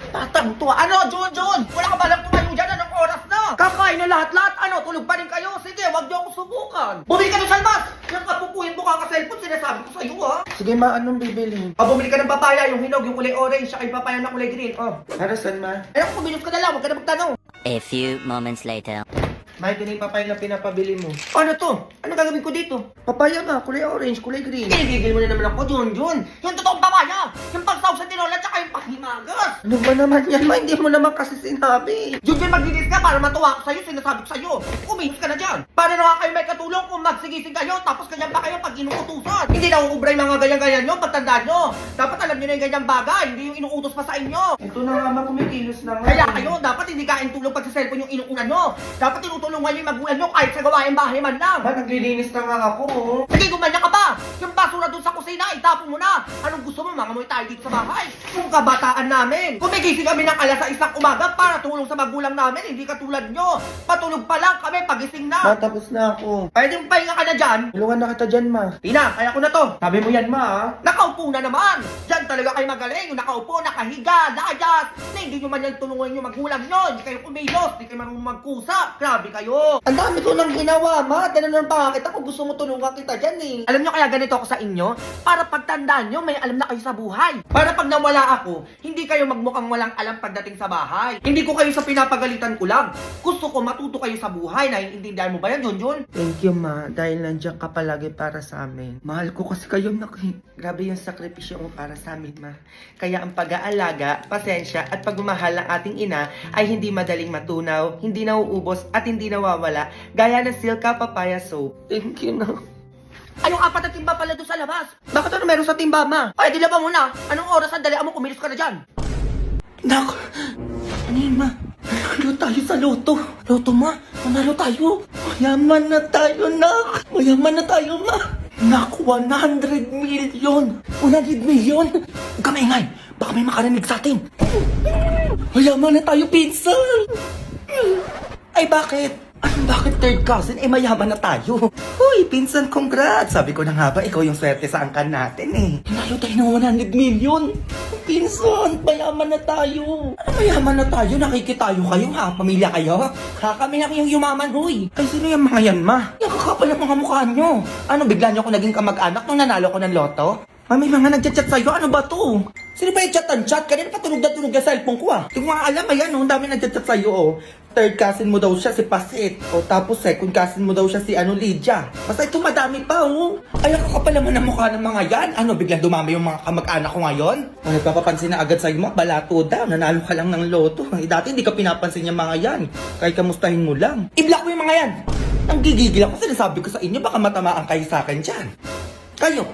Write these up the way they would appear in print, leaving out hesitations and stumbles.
Tatang to. Ano, Jun? Wala ka ba lang tumayo dyan? Anong oras na? Kakain na lahat-lahat. Ano, tulog pa rin kayo? Sige, wag niyo ako subukan. Bumili ka ng salmas! Yung kapupuhin mo kaka-cellphone, sinasabi ko sa'yo, ha? Sige, ma, anong bibili? Bumili ka ng papaya, yung hinog, yung kulay orange, saka yung papaya na kulay green. Para saan, ma? Ayun, kumilos ka na lang, wag ka na magtanong. A few moments later. May ito na yung papaya na pinapabili mo. Ano to? Ano gagawin ko dito? Papaya nga, kulay orange, kulay green. Pinigigil mo na naman ako, Jun. Yung totoong papaya! Yung pagsaw sa tinola, tsaka yung panghimagas! Ano ba naman yan, ma? Hindi mo naman kasi sinabi. Jun, magdilis ka para matuwa ako sa'yo, sinasabi ko sa'yo. Kumihis ka na dyan. Para na kayo may katulong kung magsigising kayo, tapos ganyan pa kayo pag inuutusan. Hindi na uubray mga ganyan-ganyan nyo, pagtandaan nyo. Dapat alam nyo na yung ganyang bagay, hindi yung inuutos pa sa inyo. Ito na nga, ma, kumikilos na nga. Kaya kayo, dapat hindi kain tulong pag sa cellphone yung inuunan nyo. Dapat tinutulungan nyo yung magulang nyo kahit sa gawain bahay man lang. Ba, naglilinis na nga ako. Sige, gumanya ka ba? Yung basura dun sa kusina, itapon mo na. Anong gusto mo, mangamoy tayo dito sa bahay? Yung kabataan namin. Kumigising kami ng alas 6 ng umaga para tulong sa magulang namin, hindi katulad nyo. Patulog pa lang kami, pagising na. Ma, tapos na ako. Pwedeng pahinga ka na dyan. Tulungan na kita dyan, ma. Tina, kaya ko na to. Sabi mo yan, ma, ha? Nakaupo na naman. Dyan talaga kayo magaling. Yung nakaupo, nakahiga, nakajaz. Na hindi nyo man yan tulungan yung magulang nyo. Hindi kayo kumilos, hindi kayo marunong magkusap. Grabe kayo. Ang dami ko nang ginawa, ma. Tinanong pa kita kung gusto mo tulungan kita dyan, eh. Alam nyo kaya ganito ako sa inyo? Para pagtandaan nyo, may alam na kayo sa buhay. Para pag nawala ako, hindi kayo magmukhang walang alam pagdating sa bahay. Hindi ko kayo sa pinapagalitan ko lang. Gusto ko matuto kayo sa buhay. Naiintindihan mo ba yan, Jun? Thank you, ma. Dahil nandiyan ka palagi para sa amin. Mahal ko kasi kayo, grabe yung sakripisyo mo para sa amin, ma. Kaya ang pag-aalaga, pasensya, at pagmamahal ng ating ina ay hindi madaling matunaw, hindi nauubos, at hindi nawawala. Gaya ng Silka Papaya Soap. Thank you, na. Ay, yung 4 na timba pala doon sa labas. Bakit ano meron sa timba, ma? Ay, di ba muna? Anong oras ang dalian mo? Kumilos ka na dyan. Nak! Ano yun, ma? Nanalo tayo sa loto. Loto, ma? Nanalo tayo. Mayaman na tayo, nak. Mayaman na tayo, ma. Nak, 100 million. 100 million? Huwag ka maingay. Baka may makarinig sa atin. Mayaman na tayo, pinsan. Ay, bakit? Bakit third cousin? Mayaman na tayo. Uy, pinsan, congrats! Sabi ko na nga ba, ikaw yung swerte sa angkan natin eh. Hinalo tayo ng 100 million. Pinsan, mayaman na tayo. Ano mayaman na tayo? Nakikitayo kayo ha? Pamilya kayo? Ha? Kami na yung yumaman, huy. Ay, sino yung mga yan, ma? Yung kakapal ang mga mukha nyo. Ano, bigla nyo ako naging kamag-anak nung nanalo ko ng loto? May mga nagchat-chat sa'yo. Ano ba to? Sino ba yung chat-chat? Kanina pa tunog na tunog yung cellphone ko ah. Hindi ko nga alam, ayan oh. Ang dami nagchat-chat sa'yo oh. Third cousin mo daw siya si Pasit. O tapos second cousin mo daw siya si Lydia. Basta ito madami pa oh. Ay, kakapal naman ang mukha ng mga yan. Ano, biglang dumami yung mga kamag-anak ko ngayon? O nagpapapansin na agad sa'yo mo, balato daw. Nanalo ka lang ng loto. Dati hindi ka pinapansin yung mga yan. Kahit kamustahin mo lang. I-block mo yung mga yan. Ang gigigil ako, sinasabi ko sa inyo, baka matamaan kayo sa akin dyan. Kayo.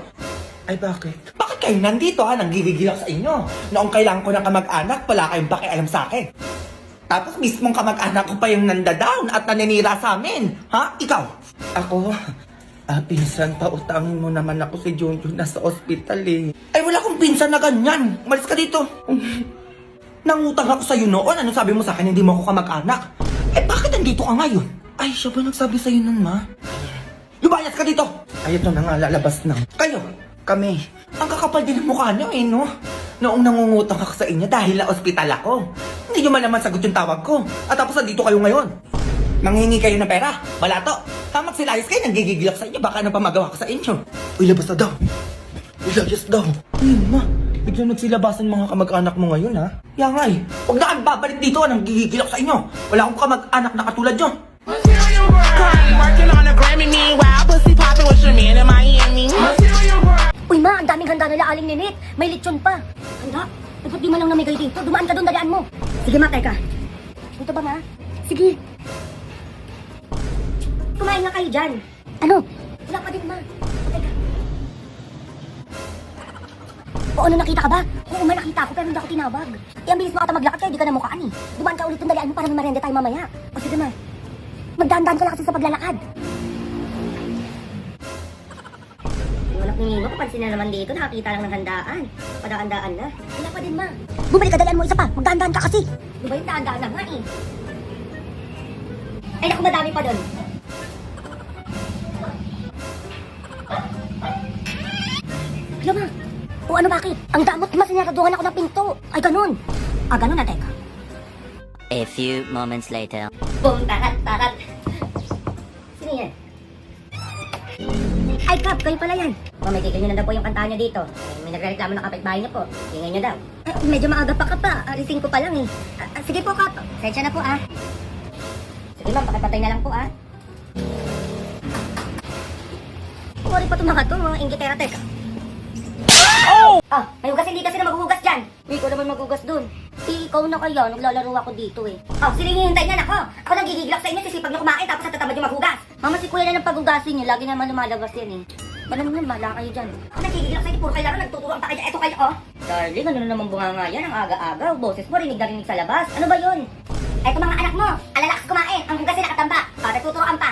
Ay, bakit? Bakit kayo nandito ha? Nanggigigil ako sa inyo. Noong kailangan ko ng kamag-anak, wala kayong pakialam sa akin. Tapos mismong kamag-anak ko pa yung nandadown at naninira sa amin. Ha? Ikaw? Ako? Pinsan, pautangin mo naman ako si Junjun nasa ospital eh. Ay, wala akong pinsan na ganyan. Umalis ka dito. Nangutang ako sa'yo noon. Ano sabi mo sa akin? Hindi mo ako kamag-anak. Bakit nandito ka ngayon? Ay, siya ba nagsabi sa'yo nun, ma? Lumayas ka dito! Ay, ito na nga, lalabas na. Kayo! Kami. Ang kakapal din ng mukha nyo eh, no? Noong nangungutang ako sa inyo dahil na ospital ako. Hindi nyo man naman sagot yung tawag ko. At tapos nandito kayo ngayon. Manghingi kayo ng pera. Balato. Hamak silayas kayo, nanggigigil ako sa inyo. Baka ano pa magawa ko sa inyo. Uy, labas na daw. Uy, labas daw. Ayun, ma. Biglang nagsilabasan mga kamag-anak mo ngayon, ha? Yan nga eh. Huwag na kang babalik dito, nanggigigil ako sa inyo. Wala akong kamag-anak na katulad nyo. Working on a Grammy, meanwhile, pussy popping with your man in Miami. Uy ma, ang daming handa nila aling ninit. May lechon pa. Handa? Dapat di man lang namigay dito. Dumaan ka doon, dalian mo. Sige ma, teka. Dito ba ma? Sige. Kumain na kayo dyan. Ano? Wala pa din ma. Teka. O ano, nakita ka ba? Oo ma, nakita ako pero hindi ako tinawag. Ang bilis mo ata maglakad kaya di ka namukaan eh. Dumaan ka ulit doon, dalian mo para may marenda tayo mamaya. O sige ma. Magdahan-dahan ka lang kasi sa paglalakad. Anak ni Nino, kapansin na naman dito, nakakita lang ng handaan. Padaan-daan na. Wala pa din, ma. Bumalik ka, dalian mo isa pa. Magdaan-daan ka kasi. Di ba yung daan-daan na nga eh? Ay, naku, madami pa doon. Hala, ma. O ano, bakit? Ang damot, ma, sinaraduhan ako ng pinto. Ay, ganun. Ah, ganun na, teka. A few moments later. Boom, tarat. Sino yan? Ay, Kap, kayo pala yan. Oh, may tigil nyo na daw po yung kantahan nyo dito. May nagreklamo na kapitbahay nyo po. Tingnan nyo daw. Medyo maaga pa, Kap, pa. Alising ko pa lang eh. Sige po, Kap. Sensya na po, ah. Sige, ma'am, pakipatay na lang po, ah. Sorry pa itong mga to, mga ingitera, teka. Ah, may hugas hindi kasi na maghuhugas dyan. Hindi ko naman maghugas dun. Ikaw na kaya, naglalaro ako dito eh. Oh, sino yung hihintay niyan ako? Ako nang gigigilak sa inyo, sisipag niyo kumain tapos natatamad yung maghugas. Mama, si kuya na ng paghugasin niyo, lagi naman lumalabas yan eh. Ganun naman, bala kayo dyan. Ako nang gigigilak sa inyo, puro kayo lang, nagtuturoan pa kayo. Eto kayo, oh. Darling, ano na naman bunga nga yan, ang aga-aga. Boses mo, rinig na rinig sa labas. Ano ba yun? Eto mga anak mo, alalakas kumain, ang hugasin nakatamba. Nagtuturoan pa.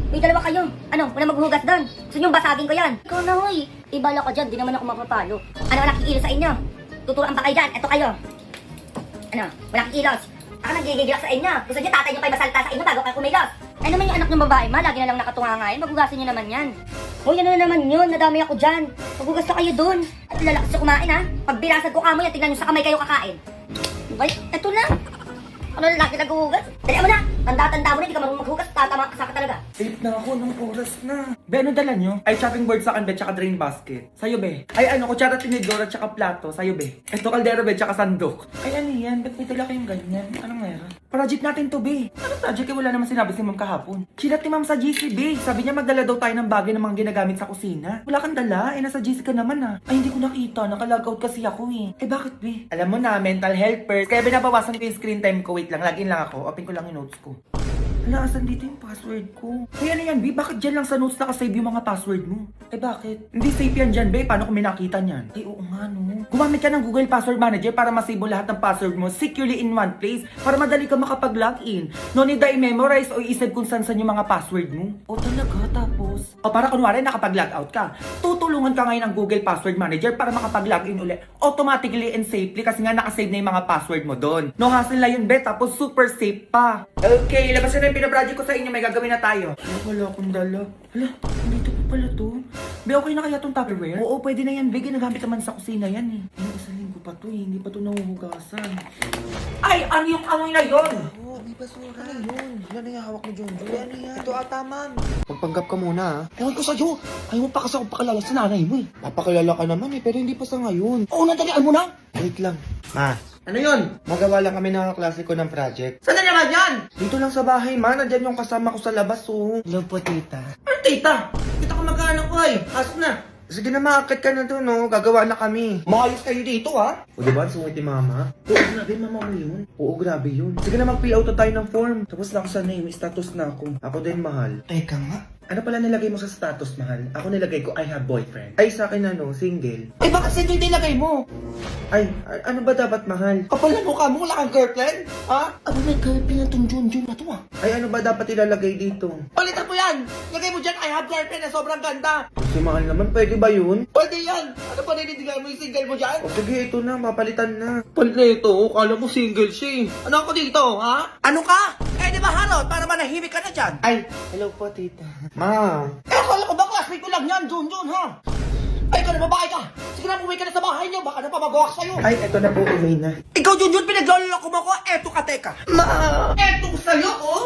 May dalawa kayo. Ano? Wala maghuhugas doon. Gusto nyo basagin ko yan. Ikaw na, hoy. Ibala ka dyan. Di naman ako mapapalo. Ano wala kikilos sa inyo? Tuturuan pa kayo dyan. Eto kayo. Ano? Wala kikilos. Ako nagigigilak sa inyo. Gusto nyo tatay nyo pa masalta sa inyo bago kayo kumilos. Ay naman yung anak ng babae, ma. Lagi na lang nakatungangain. Maghugasin nyo naman yan. Hoy, ano na naman yun? Nadami ako dyan. Maghugas na kayo doon. At lalakas nyo kumain, ha? Pag birasan ko kamo yan, tignan nyo sa kamay kayo kakain. Ay, eto na. Ano na lagi naghuhugas? Dali mo na! Tanda-tanda mo na, hindi ka marunong maghugas, tatama ka sa talaga. Late na ako, nung oras na. Be, ano dala nyo? Ay, chopping board sa akin, be, tsaka drain basket. Sa'yo, be. Ay, ano, kutsara, tinidora, tsaka plato. Sa'yo, be. Eto, kaldero, be, tsaka sandok. Ay, ano yan? Ba't may dala kayong ganyan? Anong meron? Project natin to, be. Anong project? Wala naman sinabi si ma'am kahapon. Chilat ni ma'am sa GC, be. Sabi niya magdala daw tayo ng bagay ng mga ginagamit sa kusina. Wala kang dala? Eh, nasa GC ka naman, ah. Ay, hindi ko nakita. Naka-logout kasi ako, eh. Eh, bakit, be? Alam mo na, mental helpers. Kaya binabawasan ko yung screen time ko. Wait lang, login lang ako. Open ko lang yung notes ko. Wala, asan dito yung password ko? Kaya ano yan, B? Bakit dyan lang sa notes nakasave yung mga password mo? Eh bakit? Hindi safe yan dyan, B. Paano kung may nakita niyan? Ay, oo nga, no. Gumamit ka ng Google Password Manager para masave mo lahat ng password mo securely in one place para madali ka makapag-login. No need na i-memorize o i-save kung saan yung mga password mo. O talaga, tapos? O para kunwari nakapag-logout ka. Tutulungan ka ngayon ng Google Password Manager para makapag-login ulit automatically and safely kasi nga nakasave na yung mga password mo doon. No hassle na yun, B. Tapos super safe pa. Okay, labas na yung pinaproject ko sa inyo. May gagawin na tayo. Ay, wala akong dala. Hala, dito pa pala to. Be, okay na kaya tong Tupperware? Oo, pwede na yan. Be, ginagamit naman sa kusina yan eh. Ay, isang linggo pa to eh. Hindi pa to nahuhugasan. Ay, ano yung amoy na yun? Oo, may basura. Ano yun? Yan na yung hawak mo, John. Ano yan? Ito ata, ma'am. Magpanggap ka muna, ha? Ewan ko sa'yo. Ayaw mo pa kasi ako pakilala sa nanay mo, eh. Papakilala ka naman, eh. Pero hindi pa sa ngayon. Oo, nadalian mo na. Wait lang. Ma, Ano yun? magawa lang kami ng klase ko ng project. Saan na naman yan? Dito lang sa bahay, ma. Nandyan yung kasama ko sa labas, oh. Hello po, tita. Ano, tita? Kita ko magkano ko eh. Asok na. Sige na, maakit ka na doon, no? Gagawa na kami. Maayos kayo dito ha. O, diba? Sungit ni mama. Oo, grabe, mama mo yun. Oo, grabe yun. Sige na, mag-fill out na tayo ng form. Tapos na ako sa name, status na ako. Ako din, mahal. Teka nga. Ano pala nilagay mo sa status, mahal? Ako nilagay ko, I have boyfriend. Ay, sa akin ano, single. Eh bakit sa hindi nilagay mo? Ay, ano ba dapat, mahal? Kapal na mukha mo, wala kang girlfriend? Ha? Ano may girlfriend na tong Junjun na to, ah? Ay, ano ba dapat ilalagay dito? Palitan mo yan! Lagay mo dyan, I have girlfriend na sobrang ganda! Si mahal naman, pwede ba yun? Pwede yan! Ano pa ninindigan mo yung single mo dyan? O sige, ito na, papalitan na. Palito, kala mo single siya eh. Ano ako dito, ha? Ano ka? Eh di ba Harold, para manahimik ka na dyan? Ay, hello po, tita. Ma, Eh akala ko ba classmate ko lang yan, Junjun ha? Ay, ikaw na babae ka! Sige na, umuwi ka na sa bahay niyo, baka na pamagawak sa'yo! ay, eto na po, uwi na. Ikaw, Junjun, pinagloloko mo ko, eto ka, teka! Ma! Eto sa'yo, oh!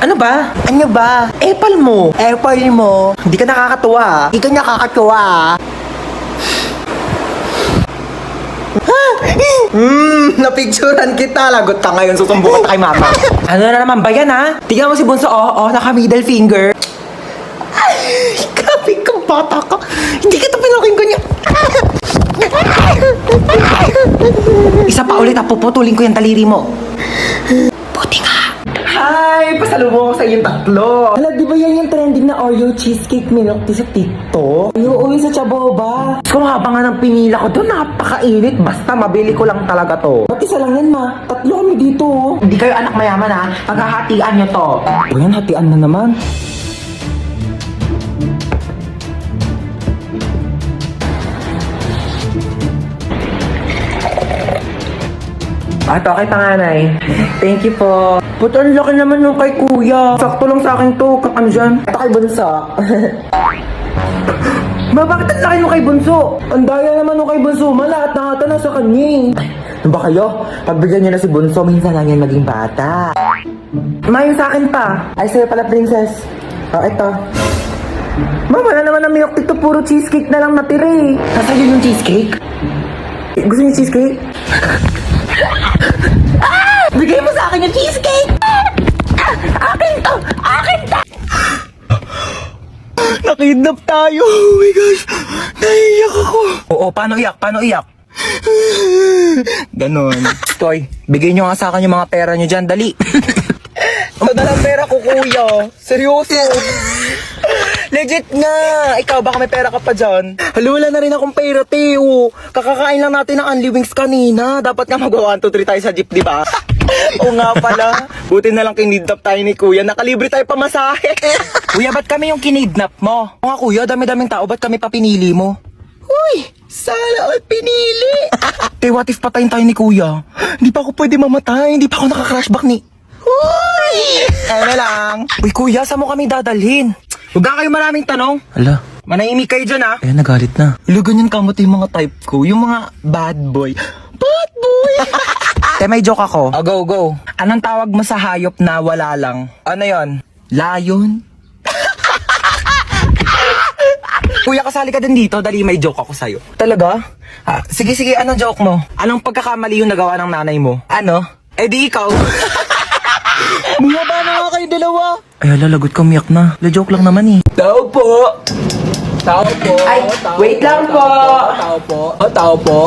Ano ba? Ano ba? Epal mo. Epal mo. Hindi ka nakakatuwa. Hindi ka nakakatuwa. Napicturan kita. Lagot ka ngayon. Susumbukan ka kay mama. Ano na naman ba yan, ha? Tingnan mo si Bunso, naka-middle finger. Ay, grabe kang bata ka. Hindi kita pinakinggan niya. Isa pa ulit, puputulin ko yung taliri mo. Buti nga. Hi! Pasalubong ko sa inyong tatlo. Hala, di ba yan yung trending na Oreo cheesecake milk tea sa TikTok? Oo, yung sa Chaboba. Kung habang nga ng pinila ko doon, napakainit. Basta mabili ko lang talaga to. Ba't isa lang yan, ma? Tatlo kami dito. Hindi kayo anak mayaman, ha? Paghahatian nyo to. O yan, hatian na naman. At okay, panganay. Thank you po. Ba't ang laki naman nung kay kuya? Sakto lang sa akin to. Ano dyan? Ito kay Bunso. Ma, bakit ang laki nung kay Bunso? Ang daya naman nung kay Bunso. Ma, lahat na ata nasa kanya eh. Ano ba kayo? Pagbigyan niyo na si Bunso, minsan lang yan maging bata. Ma, yung sa akin pa. Ay, sa'yo pala, princess. Oh, ito. Ma, wala naman ang milk dito. Puro cheesecake na lang natira eh. Nasa'yo yung cheesecake? Gusto niyo cheesecake? Bigay mo sa akin yung cheesecake! Akin to! Akin to! Nakidnap tayo. Oh my gosh. Naiiyak ako. Oo, paano iyak? Paano iyak? Ganon. Toy, bigay nyo nga sa akin yung mga pera nyo dyan, dali. Madalang pera ko, kuya. Seryoso. Legit nga! Ikaw, baka may pera ka pa dyan. Hala, wala na rin akong pera, Teo. Kakakain lang natin ng Unli Wings kanina. Dapat nga mag-1, 2, 3 tayo sa jeep, di ba? Oo nga pala. Buti na lang kinidnap tayo ni kuya. Nakalibre tayo pamasahe. Kuya, ba't kami yung kinidnap mo? Oo nga, kuya. Dami-daming tao. Ba't kami pa pinili mo? Uy! Sana all pinili! Te, what if patayin tayo ni kuya? Hindi pa ako pwede mamatay. Hindi pa ako nakaka-crashback ni... Uy! Ano lang? Uy, kuya, saan mo kami dadalhin? Huwag na kayo maraming tanong. Ala, Manahimik kayo dyan, ha? kaya nagalit na. Ilo, ganyan kamot yung mga type ko. Yung mga bad boy. Bad boy! Te, may joke ako. Oh, go, go. Anong tawag mo sa hayop na wala lang? Ano yon? Lion? Kuya, kasali ka din dito. Dali, may joke ako sa'yo. Talaga? Sige, sige. Anong joke mo? Anong pagkakamali yung nagawa ng nanay mo? Ano? Eh di ikaw. Bumaba na nga kayo dalawa. Ay, lalagot ka, umiyak na. La joke lang naman eh. Tao po. Tao po. Ay, Tao wait lang po. Tao po. Tao po.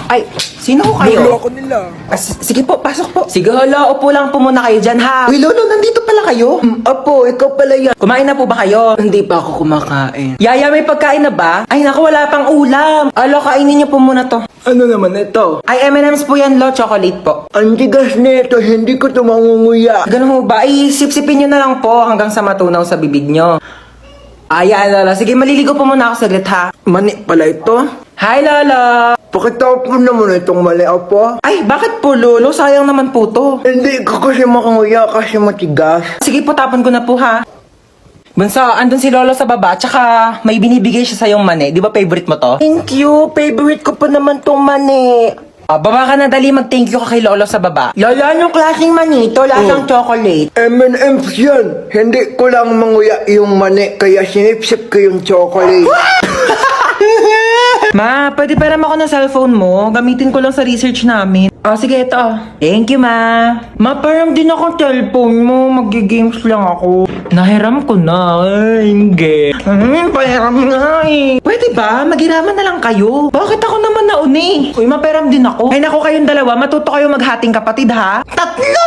Ay, sino ho kayo? Lolo ko nila. Sige po, pasok po. Sige, hala, upo lang po muna kayo dyan, ha? Uy, Lolo, nandito pala kayo? Apo, ikaw pala yan. Kumain na po ba kayo? Hindi pa ako kumakain. Yaya, may pagkain na ba? Ay, naku, wala pang ulam. Alo, kainin niyo po muna to. Ano naman ito? Ay, M&M's po yan, Lo. Chocolate po. Ang tigas nito, hindi ko ito mangunguya. Ganun ho ba? Ay, sipsipin nyo na lang po hanggang sa matunaw sa bibig nyo. Ay, Lola. Sige, maliligo po muna ako saglit, ha? Mani pala ito? Hi, Lola. Pakitawag ko naman itong mali, Apo. Ay, bakit po, Lolo? Sayang naman po to. Hindi ko kasi makanguya kasi matigas. Sige po, tapon ko na po, ha? Bunso, andun si Lolo sa baba, tsaka may binibigay siya sa yung mani. Di ba favorite mo to? Thank you. Favorite ko pa naman tong mani. Baba ka na, dali. Mag-thank you ka kay Lolo sa baba. Lala, anong klaseng mani ito? Lasang chocolate. M&M's yan. Hindi ko lang manguya yung mani, kaya sinipsip ko yung chocolate. Ma, pwede param ako ng cellphone mo? Gamitin ko lang sa research namin. Sige, ito. Thank you, ma. Ma, param din ako cellphone mo. Mag-games lang ako. Nahiram ko na. Ay, hindi. Pahiram nga eh. Pwede ba? Maghiraman na lang kayo. Bakit ako naman nauni? Uy, maparam din ako. Ay, naku, kayong dalawa. Matuto kayo maghating kapatid, ha? Tatlo!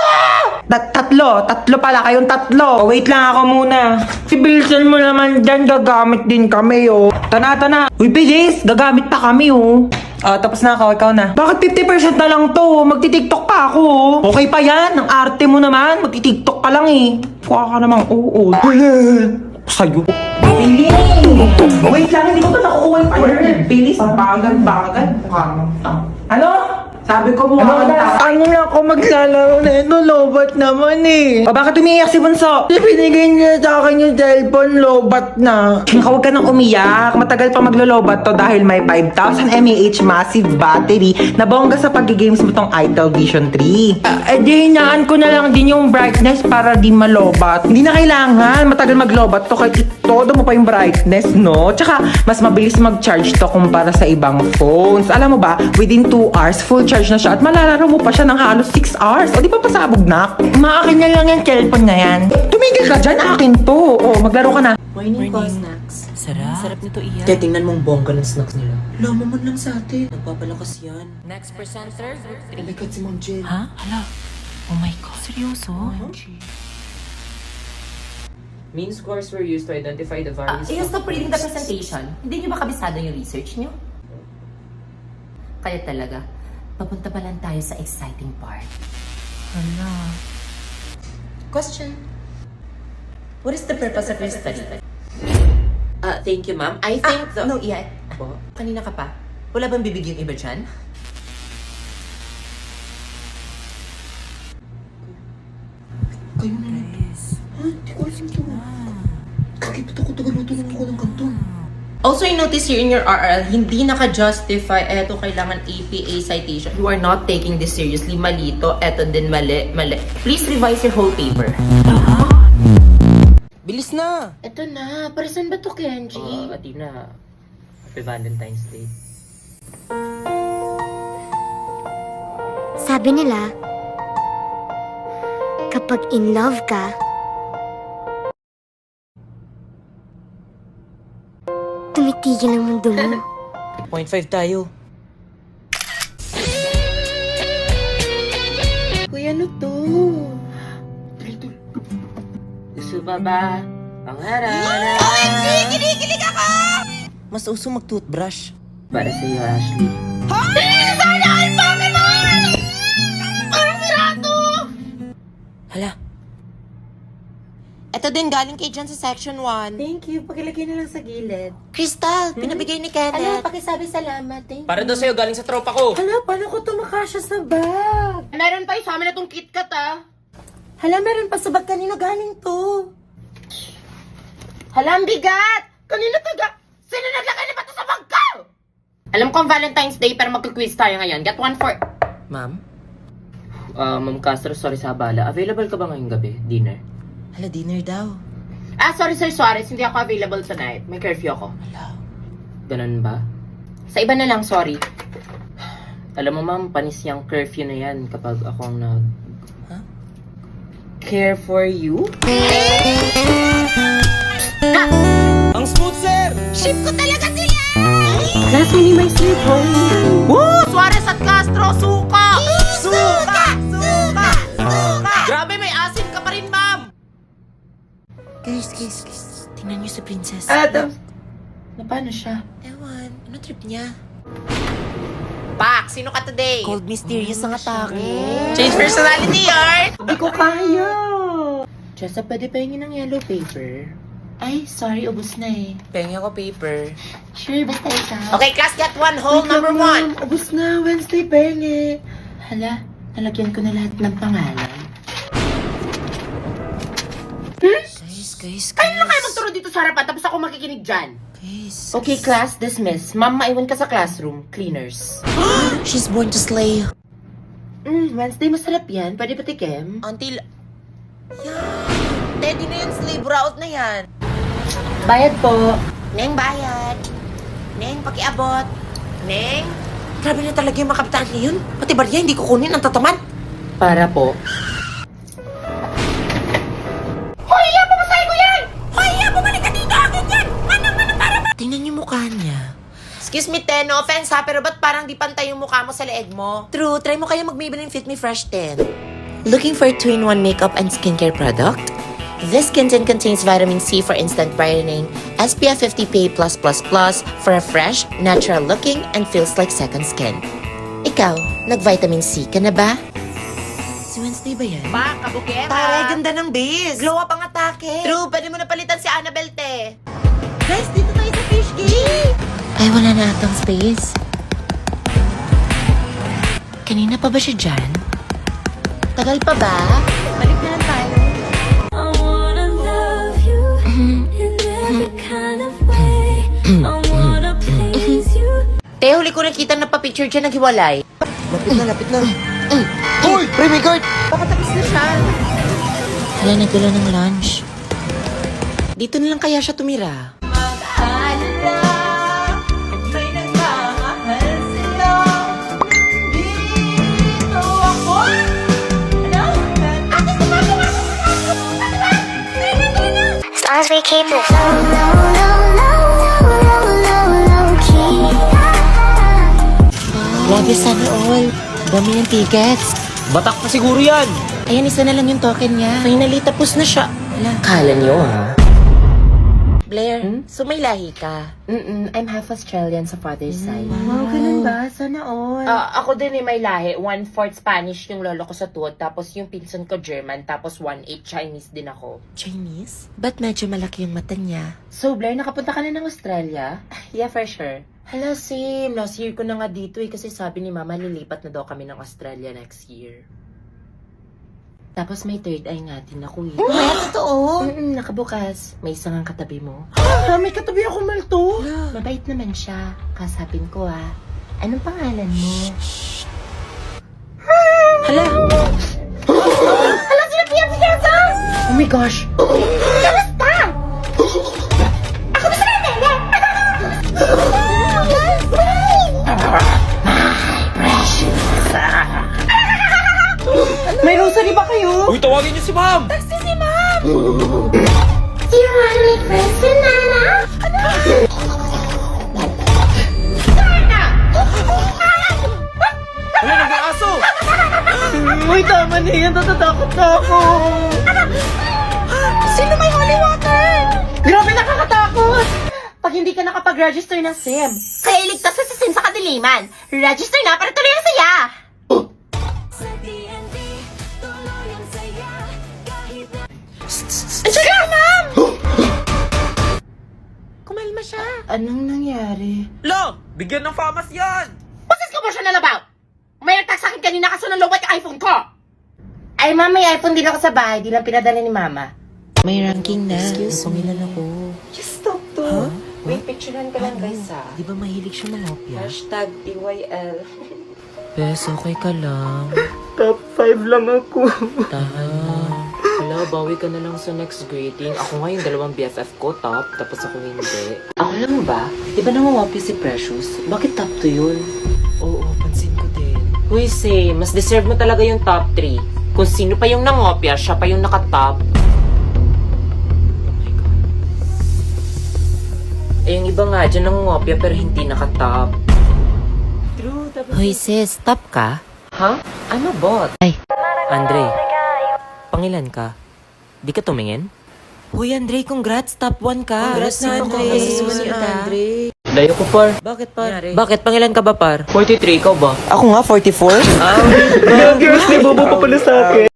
Tatlo pala kayong tatlo. Wait lang ako muna. Si Bilson mo naman dyan, gagamit din kami, oh. Tana. Uy, bilis! Gagamit pa kami, oh. Tapos na ako, ikaw na. Bakit 50% na lang to? Magti-tiktok pa ako, oh. Okay pa yan, ang arte mo naman. Magti-tiktok ka lang, eh. Mukha ka namang oo. Sa'yo. Bilis! Wait lang, hindi ko pa nakukuha yung order. Bilis, bagal. Mukha namang tang. Ano? Sabi ko mukha kang tao. Ano na ako maglalaro na ito? Lobat naman eh. Bakit umiiyak si Bunso? Binigay niya sa akin yung cellphone, lobat na. Huwag ka nang umiyak. Matagal pa maglolobat to dahil may 5,000 mAh massive battery na bongga sa pag-games mo tong Itel Vision 3. Di hinaan ko na lang din yung brightness para di malobat. Hindi na kailangan. Matagal maglobat to kahit todo mo pa yung brightness, no? Tsaka, mas mabilis mag-charge to kumpara sa ibang phones. Alam mo ba, within 2 hours, full charge na siya at malalaro mo pa siya ng halos 6 hours. O, di ba pasabog na? Maakin na lang yung cellphone na yan. Tumigil ka dyan, akin to. O, maglaro ka na. Morning po, snacks. Sarap nito iyan. Kaya tingnan mong bongga ng snacks nila. Lama man lang sa atin. Nagpapalakas yan. Next presenter, Oh my God, si Ma'am Jen. Ha? Hala. Oh my God. Seryoso? Mean scores were used to identify the various... Yung stop reading the presentation, hindi nyo ba kabisado yung research nyo? Kaya talaga, papunta pa lang tayo sa exciting part. Hala. Question. What is the purpose of your study? Thank you, ma'am. I think No, yet. Kanina ka pa. Wala bang bibig yung iba dyan? Kayo na lang. Ha? Di ko alam to. Kaki, ba't ako tagal-tulong ako ng kanton? Also, I notice here in your RL, hindi naka-justify, eto kailangan APA citation. You are not taking this seriously. Mali to. Eto din mali. Please revise your whole paper. Bilis na! Eto na. Para saan ba to, Kenji? Athena, happy Valentine's Day. Sabi nila, kapag in love ka, tumitigil ang mundo mo. 0.5 tayo. Kuya, ano to? Gusto ba ba? Pangarap. Mas uso mag-toothbrush. Para sa iyo, Ashley. Hala. Ito din galing kay John sa section 1. Thank you. Pakilagay na lang sa gilid. Crystal, pinabigay ni Ano, Kenneth. pakisabi salamat. Thank you. Para daw sa'yo, galing sa tropa ko. Hala, paano ko ito makasya sa bag? Meron pa sa amin na tong KitKat, ah. Hala, meron pa sa bag. Kanino galing to? Hala, ang bigat! Kanino taga? Sino naglagay na ba ito sa bag ko? Alam ko ang Valentine's Day, pero magka-quiz tayo ngayon. Get one for... Ma'am? Ma'am Castro, sorry sa abala. Available ka ba ngayong gabi? Dinner? Hala, dinner daw. Sorry, Sir Suarez. Hindi ako available tonight. May curfew ako. Hala. Ganun ba? Sa iba na lang, sorry. Alam mo, ma'am, panis yung curfew na yan kapag ako ang nag... Huh? Care for you? Ang smooth, sir! Ship ko talaga sila! Last ni my sweet home. Woo! Suarez at Castro, suka! Suka! Suka! Suka! Grabe, may asin ka pa rin, ma'am! Guys. Tingnan niyo si Princess. Adam! Na paano siya? Ewan, ano trip niya? Pak, sino ka today? Cold mysterious ang atake. Change personality, yard! Hindi ko kaya! Jessa, pwede pahingin ng yellow paper? Ay, sorry, ubos na eh. Pengi ako paper. Sure, basta ikaw. Okay, class, get one, hole number one. Ubus na, Wednesday penge. Hala, nalagyan ko na lahat ng pangalan. Guys. Ay, na kayo magturo dito sa harapan, tapos ako makikinig dyan. Guys. Okay, class, dismiss. Ma'am, maiwan ka sa classroom. Cleaners. She's born to slay. Wednesday, masarap yan. Pwede patikim? Until... Yan. Teddy na yan, slay. Buraot na yan. Bayad po. Neng, bayad. Neng, pakiabot. Neng. Grabe na talaga yung mga kapitaan ngayon. Pati barya, hindi kukunin ang tataman. Para po. Tingnan niyo mukha niya. Excuse me, Ten. No offense ha, pero ba't parang di pantay yung mukha mo sa leeg mo? True, try mo kaya mag-Maybelline Fit Me Fresh 10. Looking for 2-in-1 makeup and skincare product? This skin tint contains vitamin C for instant brightening, SPF 50 PA+++ for a fresh, natural looking, and feels like second skin. Ikaw, nag-vitamin C ka na ba? Si Wednesday ba yan? Pa, kabukera. Taray, ganda ng base. Glow up ang atake. True, pwede mo na palitan si Annabelle, te. Guys, dito tayo sa fish game. Ay, wala na atang space. Kanina pa ba siya dyan? Tagal pa ba? Balik na lang tayo. Te, huli ko nakita na pa-picture dyan naghiwalay. Lapit na. Hoy! Remy Guard! Pakatapos na siya. Hala, nagdala ng lunch. Dito na lang kaya siya tumira. As long as we keep it Grabe, sana all. Dami ng tickets. Batak pa siguro yan. Ayan, isa na lang yung token niya. Finally, tapos na siya. Hala. Kala niyo, ha? Blair, so may lahi ka? I'm half Australian sa father's side. Wow, ganun ba? Sana all. Ako din may lahi. 1/4 Spanish yung lolo ko sa tuhod, tapos yung pinsan ko German, tapos 1/8 Chinese din ako. Chinese? Ba't medyo malaki yung mata niya? So, Blair, nakapunta ka na ng Australia? Yeah, for sure. Hala, same. Last year ko na nga dito kasi sabi ni Mama lilipat na daw kami ng Australia next year. Tapos may third eye nga din ako eh. Maya, totoo. Nakabukas. May isang ang katabi mo. May katabi ako, Malto. Mabait naman siya. Kasapin ko Anong pangalan mo? Hala! Hala, sila Pia Piazza! Oh my gosh! Kamusta? Ako ba sa nene? May rosary ba kayo? Uy, tawagin niyo si ma'am! Do you wanna make friends with Nana? Ano, nag-aaso? Uy, tama na yan. Natatakot na ako. Sino may holy water? Grabe, nakakatakot. Pag hindi ka nakapag-register ng SIM, kaya iligtas ka sa SIM sa kadiliman. Register na para tuloy ang saya. Andiyan ka, ma'am! Kumalma siya. Anong nangyari? Lo! Bigyan ng famas yan! Basis ko ba siya nalabaw? May nagtag sa akin kanina kaso nang lowbat yung iPhone ko. Ay, ma'am, may iPhone din ako sa bahay. Di lang pinadala ni mama. May ranking na. Excuse me. Pangilan ako. Just stop to. Wait, picturean ka lang, guys, Di ba mahilig siya mangopya? Hashtag TYL. Bes, okay ka lang. Top 5 lang ako. Tahan na. Wala, bawi ka na lang sa next grading. Ako nga yung dalawang BFF ko, top. Tapos ako hindi. Ako lang ba? Di ba nangungopya si Precious? Bakit top 2 yun? Oo, pansin ko din. Uy, say, mas deserve mo talaga yung top 3. Kung sino pa yung nangopya, siya pa yung nakatop. Eh, yung iba nga dyan nangungopya pero hindi nakatop. Hoy sis, stop ka? Ha? Ano bot? Ay. Andre, pangilan ka? Di ka tumingin? Hoy Andre, congrats! Top 1 ka! Congrats na, Andre. Congrats, Andre. Dayo ko par. Bakit par? Bakit? Pangilan ka ba par? 43, ikaw ba? Ako nga, 44. Ah, Girls, may bobo pa pala sa akin.